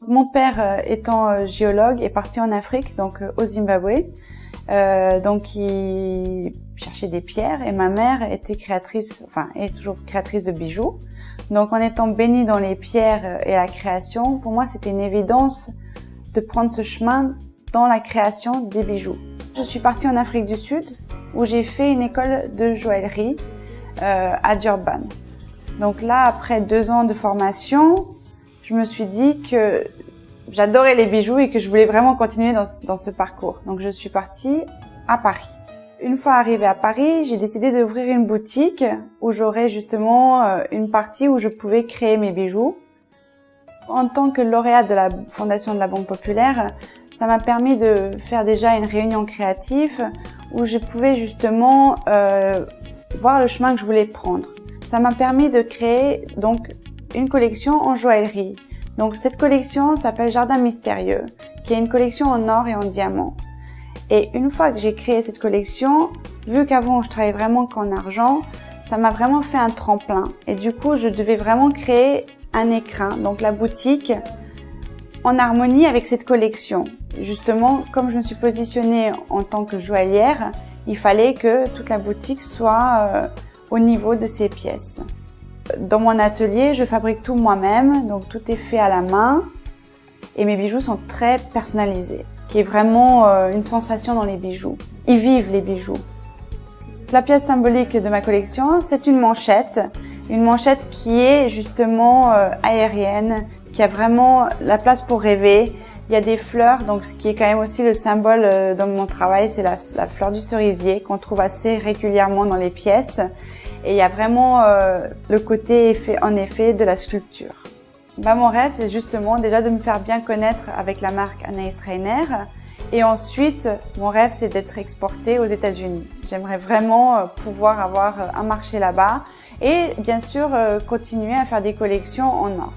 Mon père, étant géologue, est parti en Afrique, donc au Zimbabwe. Donc il cherchait des pierres et ma mère était est toujours créatrice de bijoux. Donc en étant baignée dans les pierres et la création, pour moi c'était une évidence de prendre ce chemin dans la création des bijoux. Je suis partie en Afrique du Sud où j'ai fait une école de joaillerie à Durban. Donc là, après 2 ans de formation, je me suis dit que j'adorais les bijoux et que je voulais vraiment continuer dans ce parcours. Donc je suis partie à Paris. Une fois arrivée à Paris, j'ai décidé d'ouvrir une boutique où j'aurais justement une partie où je pouvais créer mes bijoux. En tant que lauréate de la Fondation de la Banque Populaire, ça m'a permis de faire déjà une réunion créative où je pouvais justement voir le chemin que je voulais prendre. Ça m'a permis de créer donc une collection en joaillerie. Donc cette collection s'appelle Jardin Mystérieux, qui est une collection en or et en diamant. Et une fois que j'ai créé cette collection, vu qu'avant je travaillais vraiment qu'en argent, ça m'a vraiment fait un tremplin. Et du coup, je devais vraiment créer un écrin, donc la boutique, en harmonie avec cette collection. Justement, comme je me suis positionnée en tant que joaillière, il fallait que toute la boutique soit au niveau de ces pièces. Dans mon atelier, je fabrique tout moi-même, donc tout est fait à la main et mes bijoux sont très personnalisés, qui est vraiment une sensation dans les bijoux. Ils vivent les bijoux. La pièce symbolique de ma collection, c'est une manchette qui est justement aérienne, qui a vraiment la place pour rêver. Il y a des fleurs, donc ce qui est quand même aussi le symbole dans mon travail, c'est la fleur du cerisier qu'on trouve assez régulièrement dans les pièces. Et il y a vraiment le côté en effet de la sculpture. Mon rêve, c'est justement déjà de me faire bien connaître avec la marque Anaïs Rainer. Et ensuite, mon rêve, c'est d'être exportée aux États-Unis. J'aimerais vraiment pouvoir avoir un marché là-bas et bien sûr continuer à faire des collections en or.